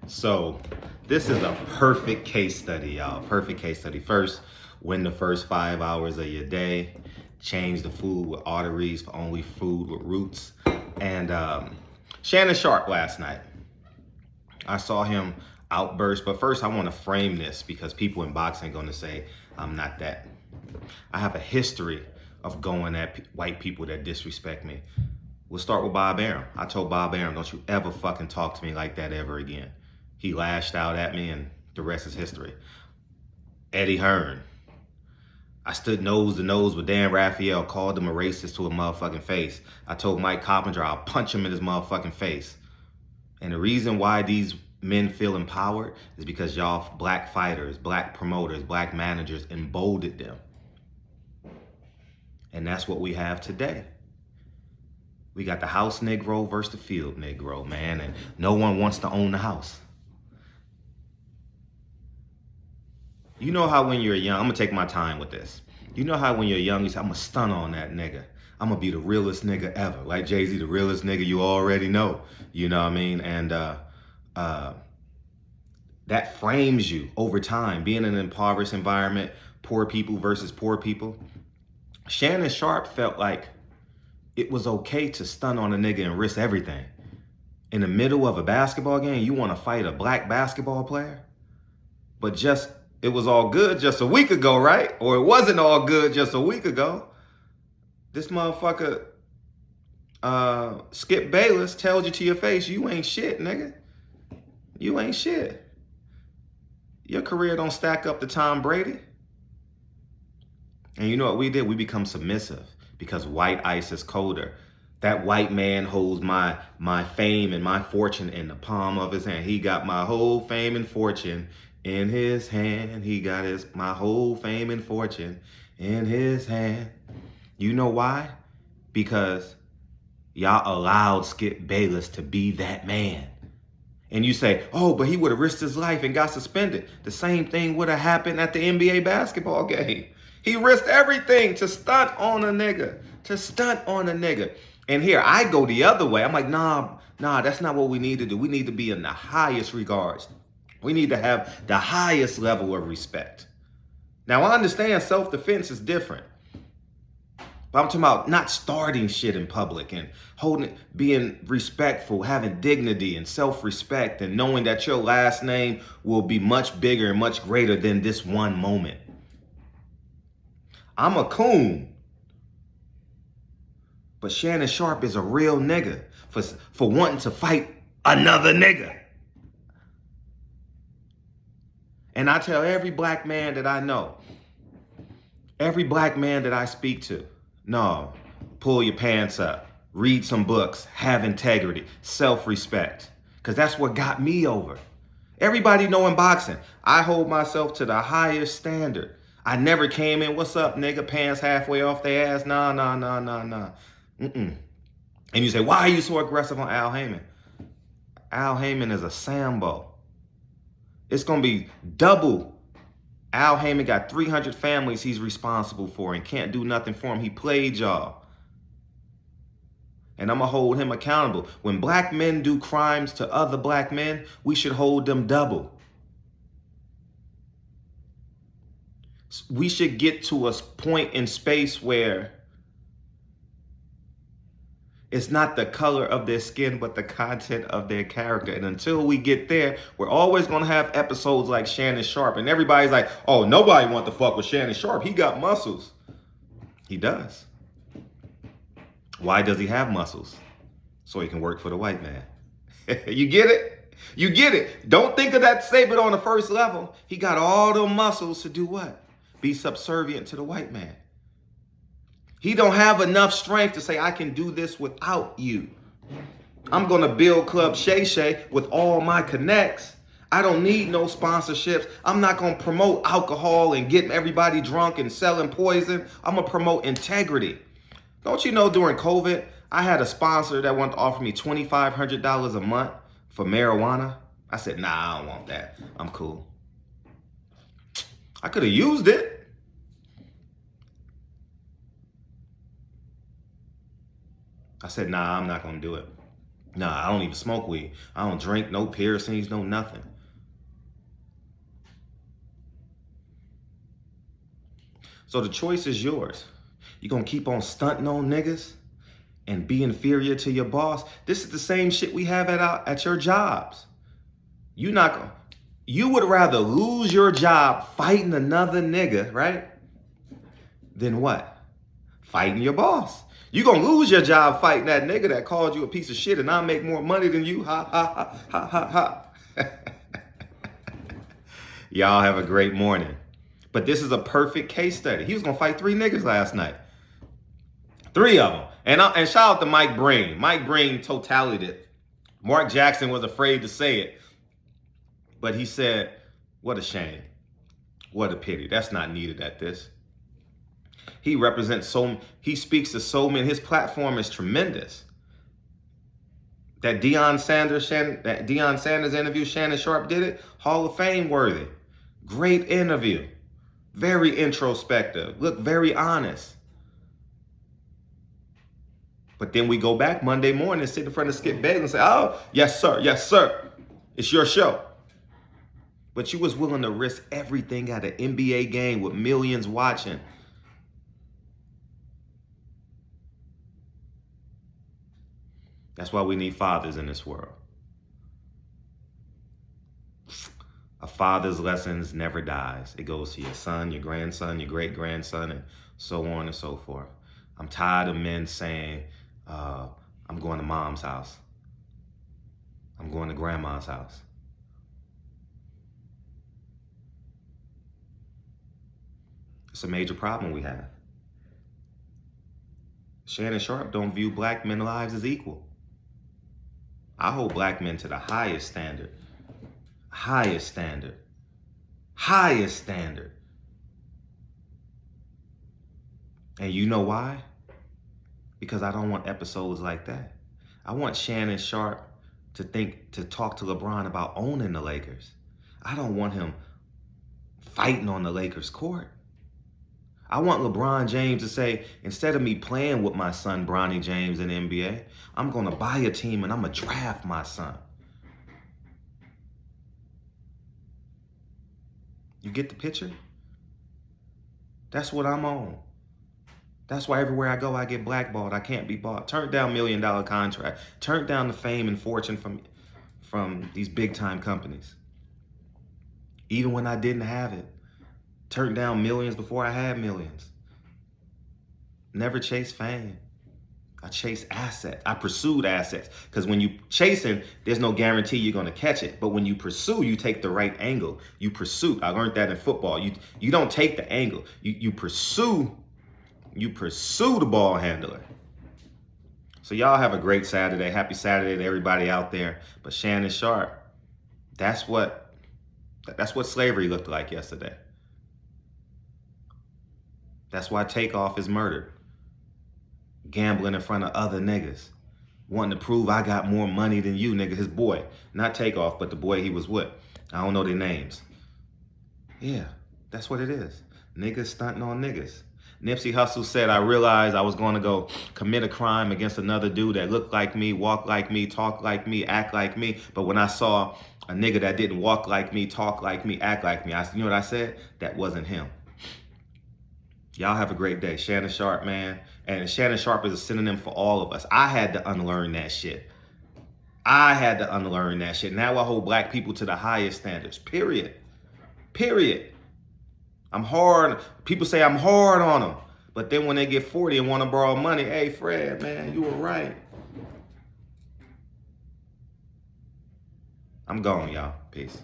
So this is a perfect case study, y'all. Perfect case study. First, win the first 5 hours of your day. Change the food with arteries for only food with roots. And Shannon Sharpe last night. I saw him outburst. But first, I want to frame this because people in boxing are going to say, I'm not that. I have a history of going at white people that disrespect me. We'll start with Bob Arum. I told Bob Arum, don't you ever fucking talk to me like that ever again. He lashed out at me and the rest is history. Eddie Hearn. I stood nose to nose with Dan Raphael, called him a racist to a motherfucking face. I told Mike Coppinger I'll punch him in his motherfucking face. And the reason why these men feel empowered is because y'all black fighters, black promoters, black managers emboldened them. And that's what we have today. We got the house Negro versus the field Negro, man, and no one wants to own the house. You know how when you're young, I'm gonna take my time with this. You know how when you're young, you say, I'm gonna stun on that nigga. I'm gonna be the realest nigga ever. Like Jay-Z, the realest nigga you already know. You know what I mean? And that frames you over time. Being in an impoverished environment, poor people versus poor people. Shannon Sharpe felt like it was okay to stun on a nigga and risk everything. In the middle of a basketball game, you wanna fight a black basketball player? But it was all good just a week ago, right? Or it wasn't all good just a week ago. This motherfucker, Skip Bayless, tells you to your face, you ain't shit, nigga. You ain't shit. Your career don't stack up to Tom Brady. And you know what we did? We become submissive because white ice is colder. That white man holds my fame and my fortune in the palm of his hand. He got my whole fame and fortune in his hand. He got my whole fame and fortune in his hand. You know why? Because y'all allowed Skip Bayless to be that man. And you say, oh, but he would have risked his life and got suspended. The same thing would have happened at the NBA basketball game. He risked everything to stunt on a nigga. And here, I go the other way. I'm like, nah, that's not what we need to do. We need to be in the highest regards. We need to have the highest level of respect. Now, I understand self-defense is different. But I'm talking about not starting shit in public and being respectful, having dignity and self-respect and knowing that your last name will be much bigger and much greater than this one moment. I'm a coon. But Shannon Sharpe is a real nigga for wanting to fight another nigga. And I tell every black man that I know, every black man that I speak to, no, pull your pants up, read some books, have integrity, self-respect, because that's what got me over. Everybody know in boxing, I hold myself to the highest standard. I never came in, what's up, nigga, pants halfway off their ass, nah. And you say, why are you so aggressive on Al Heyman? Al Heyman is a Sambo. It's going to be double. Al Heyman got 300 families he's responsible for and can't do nothing for him. He played y'all. And I'm going to hold him accountable. When black men do crimes to other black men, we should hold them double. We should get to a point in space where it's not the color of their skin, but the content of their character. And until we get there, we're always going to have episodes like Shannon Sharpe. And everybody's like, oh, nobody wants to fuck with Shannon Sharpe. He got muscles. He does. Why does he have muscles? So he can work for the white man. You get it? You get it. Don't think of that statement on the first level. He got all the muscles to do what? Be subservient to the white man. He don't have enough strength to say, I can do this without you. I'm going to build Club Shay Shay with all my connects. I don't need no sponsorships. I'm not going to promote alcohol and getting everybody drunk and selling poison. I'm going to promote integrity. Don't you know during COVID, I had a sponsor that wanted to offer me $2,500 a month for marijuana. I said, nah, I don't want that. I'm cool. I could have used it. I said, nah, I'm not going to do it. Nah, I don't even smoke weed. I don't drink, no piercings, no nothing. So the choice is yours. You gonna keep on stunting on niggas and be inferior to your boss? This is the same shit we have at your jobs. You would rather lose your job fighting another nigga, right? Than what? Fighting your boss. You gonna lose your job fighting that nigga that called you a piece of shit and I make more money than you. Ha, ha, ha, ha, ha, ha. Y'all have a great morning. But this is a perfect case study. He was gonna fight 3 niggas last night. 3 of them. And shout out to Mike Breen. Mike Breen totalited it. Mark Jackson was afraid to say it. But he said, what a shame. What a pity. That's not needed at this. He represents he speaks to so many. His platform is tremendous. That Deion Sanders interview, Shannon Sharpe did it, Hall of Fame worthy. Great interview. Very introspective. Look, very honest. But then we go back Monday morning and sit in front of Skip Bayless and say, oh, yes, sir. Yes, sir. It's your show. But you was willing to risk everything at an NBA game with millions watching. That's why we need fathers in this world. A father's lessons never dies. It goes to your son, your grandson, your great-grandson, and so on and so forth. I'm tired of men saying, I'm going to mom's house. I'm going to grandma's house. It's a major problem we have. Shannon Sharpe don't view black men's lives as equal. I hold black men to the highest standard. Highest standard. Highest standard. And you know why? Because I don't want episodes like that. I want Shannon Sharpe to talk to LeBron about owning the Lakers. I don't want him fighting on the Lakers court. I want LeBron James to say, instead of me playing with my son, Bronny James, in the NBA, I'm going to buy a team and I'm going to draft my son. You get the picture? That's what I'm on. That's why everywhere I go, I get blackballed. I can't be bought. Turned down $1 million contract. Turned down the fame and fortune from these big time companies. Even when I didn't have it. Turned down millions before I had millions. Never chased fame. I chased assets. I pursued assets. Because when you chasing, there's no guarantee you're going to catch it. But when you pursue, you take the right angle. You pursue. I learned that in football. You don't take the angle. You pursue. You pursue the ball handler. So y'all have a great Saturday. Happy Saturday to everybody out there. But Shannon Sharpe, that's what slavery looked like yesterday. That's why Takeoff is murdered. Gambling in front of other niggas. Wanting to prove I got more money than you, nigga. His boy. Not Takeoff, but the boy he was with. I don't know their names. Yeah, that's what it is. Niggas stunting on niggas. Nipsey Hussle said, I realized I was going to go commit a crime against another dude that looked like me, walk like me, talk like me, act like me. But when I saw a nigga that didn't walk like me, talk like me, act like me, you know what I said? That wasn't him. Y'all have a great day. Shannon Sharpe, man. And Shannon Sharpe is a synonym for all of us. I had to unlearn that shit. I had to unlearn that shit. Now I hold black people to the highest standards. Period. Period. I'm hard. People say I'm hard on them. But then when they get 40 and want to borrow money, hey, Fred, man, you were right. I'm gone, y'all. Peace.